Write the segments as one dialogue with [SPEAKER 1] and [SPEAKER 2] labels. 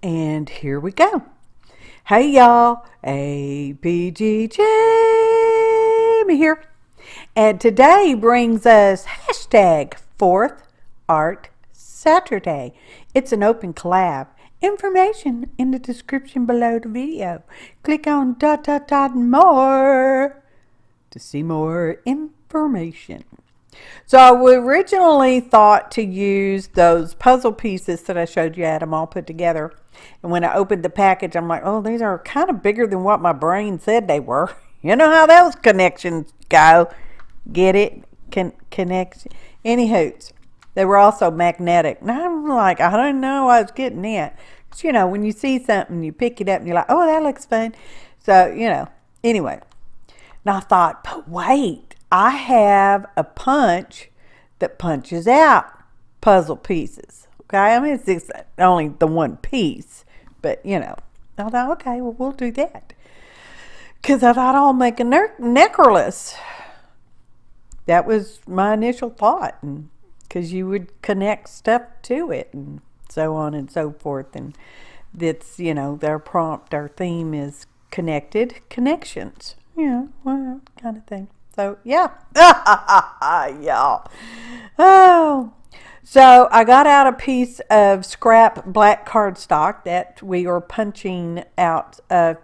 [SPEAKER 1] And here we go. Hey y'all, APG Jamie here. And today brings us hashtag 4th Art Saturday. It's an open collab. Information in the description below the video. Click on more to see more information. So I originally thought to use those puzzle pieces that I showed you. I had them all put together. And when I opened the package, I'm like, oh, these are kind of bigger than what my brain said they were. You know how those connections go. Get it? Connection. Any hoots. They were also magnetic. And I'm like, I don't know I was getting that. Because, you know, when you see something, you pick it up and you're like, oh, that looks fun. So, you know, anyway. And I thought, but wait, I have a punch that punches out puzzle pieces. Okay, I mean, it's only the one piece, but you know, I thought, okay, well, we'll do that. Because I thought I'll make a necklace. That was my initial thought. And because you would connect stuff to it and so on and so forth. And that's, you know, their prompt, our theme is connected connections. Yeah, well, kind of thing. So, yeah. Y'all. Oh. So, I got out a piece of scrap black cardstock that we are punching out. I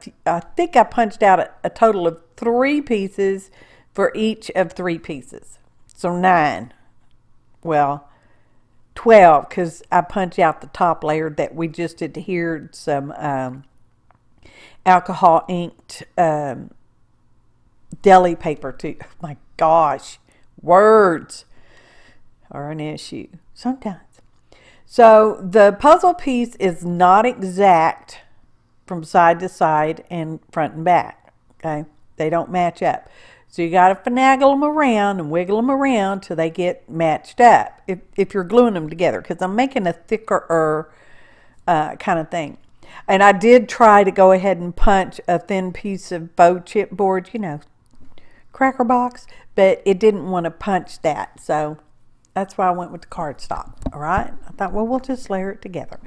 [SPEAKER 1] think I punched out a total of 3 pieces for each of 3 pieces. So, 9. Well, 12 because I punched out the top layer that we just adhered some alcohol inked deli paper to. Oh my gosh, words are an issue sometimes. So the puzzle piece is not exact from side to side and front and back. Okay, they don't match up. So you got to finagle them around and wiggle them around till they get matched up. If you're gluing them together, because I'm making a thicker kind of thing. And I did try to go ahead and punch a thin piece of faux chipboard, you know, cracker box, but it didn't want to punch that. So that's why I went with the cardstock. All right. I thought, well, we'll just layer it together.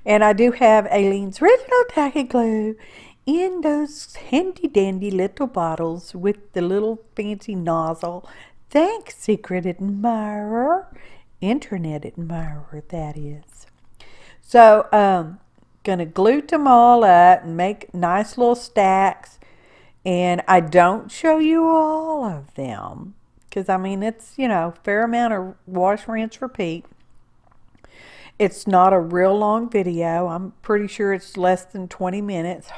[SPEAKER 1] And I do have Aleene's original tacky glue in those handy dandy little bottles with the little fancy nozzle. Thanks, secret admirer, internet admirer, that is. So, gonna glue them all up and make nice little stacks. And I don't show you all of them because, I mean, it's, you know, fair amount of wash, rinse, repeat. It's not a real long video. I'm pretty sure it's less than 20 minutes.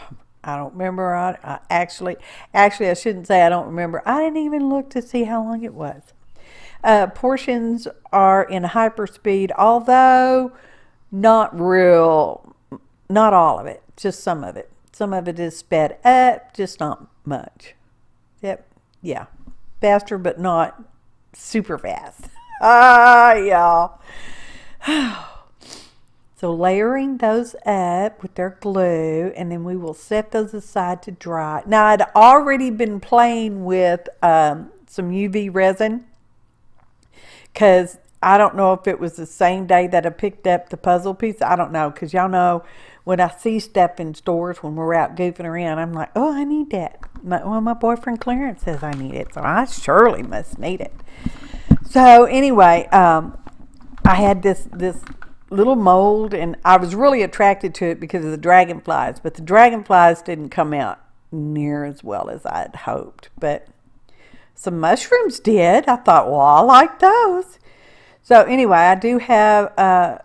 [SPEAKER 1] I don't remember. Actually, I shouldn't say I don't remember. I didn't even look to see how long it was. Portions are in hyperspeed, although not all of it, just some of it. Some of it is sped up, just not much. Yep, yeah. Faster, but not super fast. Y'all. So layering those up with their glue, and then we will set those aside to dry. Now, I'd already been playing with some UV resin because I don't know if it was the same day that I picked up the puzzle piece. I don't know, because y'all know when I see stuff in stores when we're out goofing around, I'm like, oh, I need that. My boyfriend Clarence says I need it, so I surely must need it. So anyway, I had this little mold, and I was really attracted to it because of the dragonflies, but the dragonflies didn't come out near as well as I had hoped. But some mushrooms did. I thought, well, I like those. So anyway, I do have a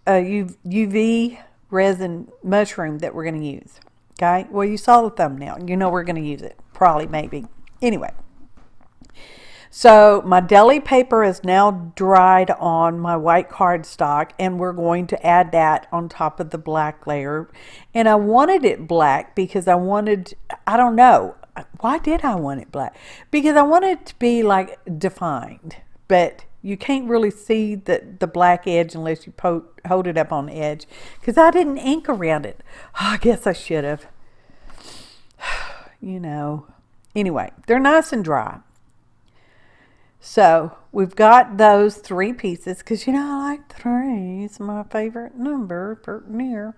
[SPEAKER 1] UV resin mushroom that we're going to use. Okay, well, you saw the thumbnail. You know we're going to use it. Probably, maybe. Anyway, so my deli paper is now dried on my white cardstock, and we're going to add that on top of the black layer. And I wanted it black because I don't know. Why did I want it black? Because I wanted it to be like defined, but you can't really see the black edge unless you hold it up on the edge. Because I didn't ink around it. Oh, I guess I should have. You know. Anyway, they're nice and dry. So we've got those 3 pieces. Because, you know, I like 3. It's my favorite number for near.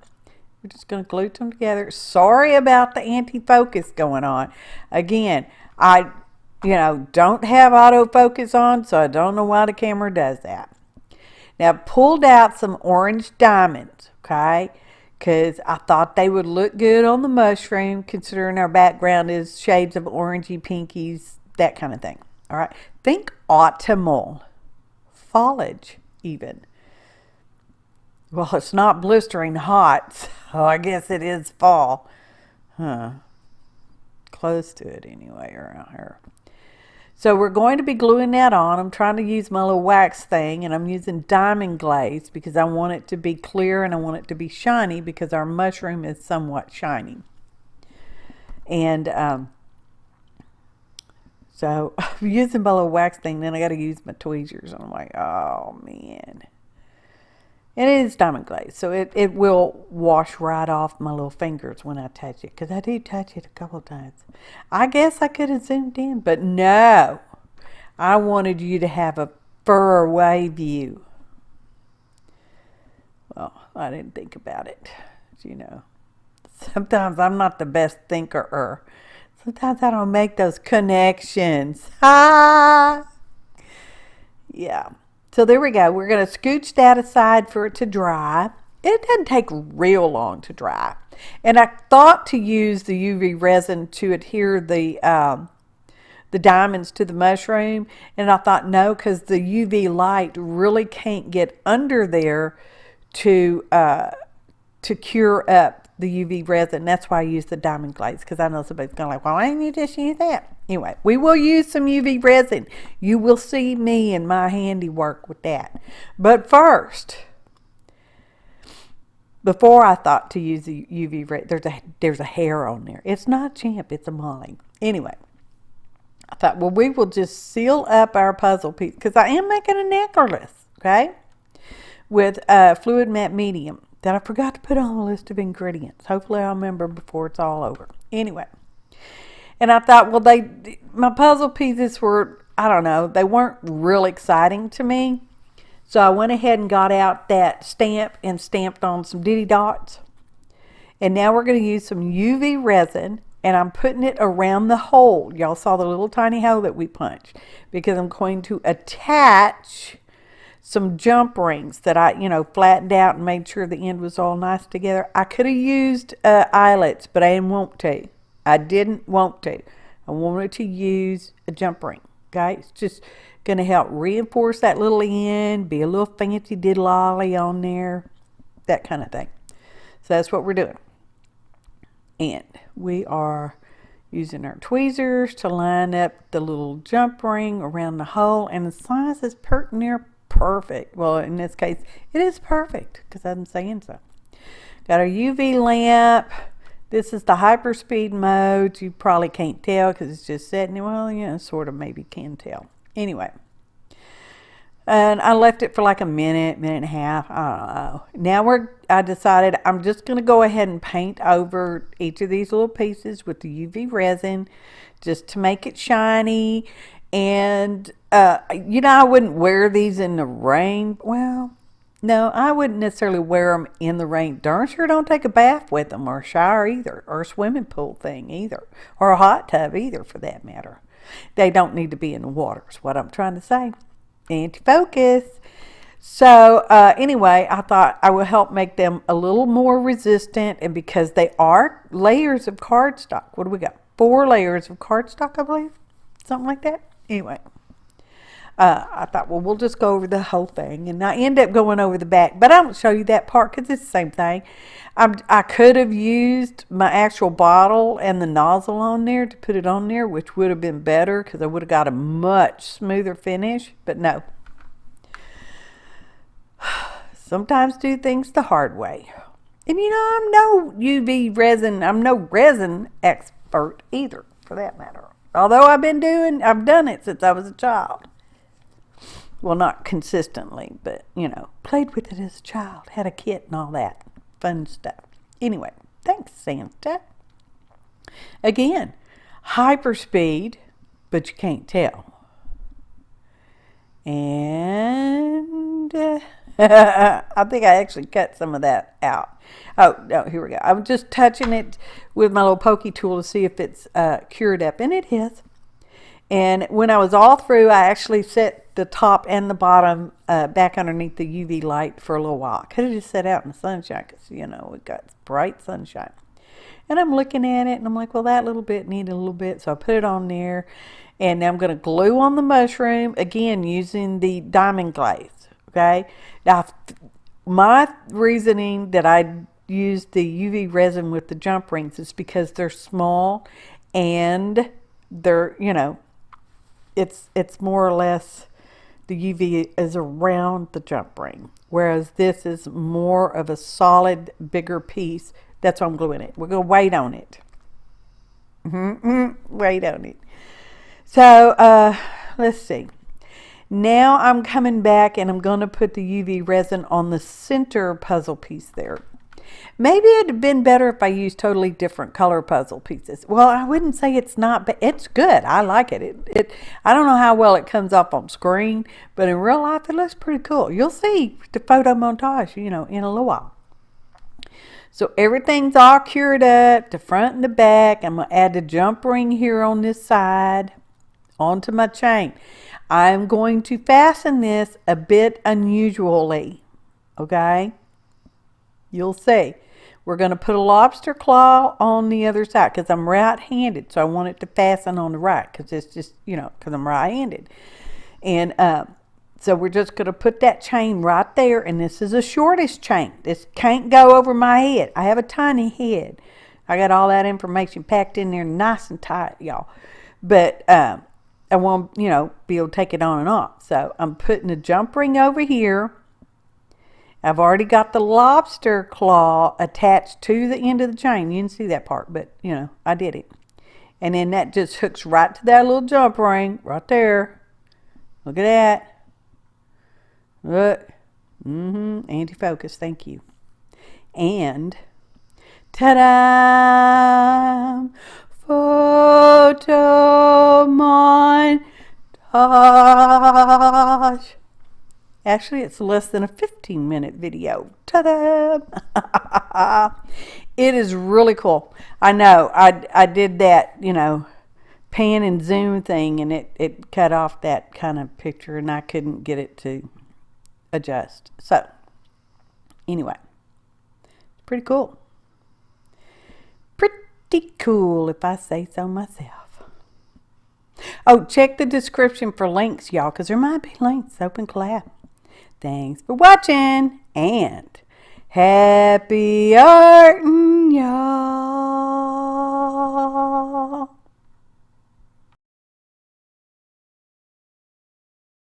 [SPEAKER 1] We're just going to glue them together. Sorry about the anti-focus going on. Again, I don't have autofocus on, so I don't know why the camera does that. Now, I pulled out some orange diamonds, okay, because I thought they would look good on the mushroom, considering our background is shades of orangey, pinkies, that kind of thing. All right, think autumnal foliage even. Well, it's not blistering hot, so I guess it is fall. Close to it anyway around here. So we're going to be gluing that on. I'm trying to use my little wax thing, and I'm using diamond glaze because I want it to be clear and I want it to be shiny because our mushroom is somewhat shiny. And so I'm using my little wax thing, then I got to use my tweezers. And I'm like, oh man. And it is diamond glaze, so it will wash right off my little fingers when I touch it, because I do touch it a couple of times. I guess I could have zoomed in, but no. I wanted you to have a far away view. Well, I didn't think about it, Sometimes I'm not the best thinker. Sometimes I don't make those connections. Yeah. So there we go. We're going to scooch that aside for it to dry. It doesn't take real long to dry. And I thought to use the UV resin to adhere the diamonds to the mushroom. And I thought, no, because the UV light really can't get under there to cure up the UV resin. That's why I use the diamond glaze, because I know somebody's going to like, well, why didn't you just use that? Anyway, we will use some UV resin. You will see me and my handiwork with that. But first, before I thought to use the UV resin, there's a hair on there. It's not Champ, it's a Molly. Anyway, I thought, well, we will just seal up our puzzle piece, because I am making a necklace, okay, with fluid matte medium that I forgot to put on the list of ingredients. Hopefully I'll remember before it's all over. Anyway. And I thought, well, my puzzle pieces were, I don't know, they weren't real exciting to me. So I went ahead and got out that stamp and stamped on some diddy dots. And now we're going to use some UV resin, and I'm putting it around the hole. Y'all saw the little tiny hole that we punched, because I'm going to attach some jump rings that I, flattened out and made sure the end was all nice together. I could have used eyelets, but I didn't want to. I didn't want to. I wanted to use a jump ring. Okay, it's just going to help reinforce that little end, be a little fancy diddle-ollie on there, that kind of thing. So that's what we're doing. And we are using our tweezers to line up the little jump ring around the hole, and the size is pert near perfect. Well, in this case, it is perfect because I'm saying so. Got our UV lamp. This is the hyperspeed mode. You probably can't tell because it's just setting. Well, sort of maybe can tell. Anyway. And I left it for like a minute and a half. I don't know. Now I decided I'm just going to go ahead and paint over each of these little pieces with the UV resin just to make it shiny. And, I wouldn't wear these in the rain. Well, no, I wouldn't necessarily wear them in the rain. Darn sure don't take a bath with them, or a shower either, or a swimming pool thing either, or a hot tub either for that matter. They don't need to be in the water is what I'm trying to say. Anti-focus. So anyway, I thought I would help make them a little more resistant, and because they are layers of cardstock. What do we got? 4 layers of cardstock, I believe. Something like that. Anyway. I thought, well, we'll just go over the whole thing. And I end up going over the back. But I won't show you that part because it's the same thing. I could have used my actual bottle and the nozzle on there to put it on there, which would have been better because I would have got a much smoother finish. But no. Sometimes do things the hard way. And I'm no UV resin. I'm no resin expert either, for that matter. Although I've done it since I was a child. Well, not consistently, but, played with it as a child. Had a kit and all that fun stuff. Anyway, thanks, Santa. Again, hyperspeed, but you can't tell. And I think I actually cut some of that out. Oh, no, here we go. I'm just touching it with my little pokey tool to see if it's cured up, and it is. And when I was all through, I actually set the top and the bottom back underneath the UV light for a little while. I could have just sat out in the sunshine because, you know, we got bright sunshine. And I'm looking at it, and I'm like, well, that little bit needed a little bit. So I put it on there. And now I'm going to glue on the mushroom, again, using the diamond glaze. Okay? Now, my reasoning that I used the UV resin with the jump rings is because they're small and they're, you know, it's more or less the UV is around the jump ring, whereas this is more of a solid, bigger piece. That's why I'm gluing it. We're going to wait on it. Wait on it. So let's see. Now I'm coming back and I'm going to put the UV resin on the center puzzle piece there. Maybe it'd have been better if I used totally different color puzzle pieces. Well, I wouldn't say it's not, but it's good. I like it. I don't know how well it comes up on screen, but in real life it looks pretty cool. You'll see the photo montage, you know, in a little while. So everything's all cured up, the front and the back. I'm going to add the jump ring here on this side onto my chain. I'm going to fasten this a bit unusually, okay? You'll see. We're going to put a lobster claw on the other side because I'm right-handed, so I want it to fasten on the right because it's just, you know, because I'm right-handed. And so we're just going to put that chain right there, and this is the shortest chain. This can't go over my head. I have a tiny head. I got all that information packed in there nice and tight, y'all. But I want, you know, be able to take it on and off. So I'm putting the jump ring over here. I've already got the lobster claw attached to the end of the chain. You didn't see that part, but, you know, I did it. And then that just hooks right to that little jump ring right there. Look at that. Look. Anti-focus. Thank you. And, ta-da! Photo montage. Actually, it's less than a 15-minute video. Ta-da! It is really cool. I know. I did that, you know, pan and zoom thing, and it cut off that kind of picture, and I couldn't get it to adjust. So, anyway, it's pretty cool. Pretty cool, if I say so myself. Oh, check the description for links, y'all, because there might be links. Open collab. Thanks for watching, and happy art!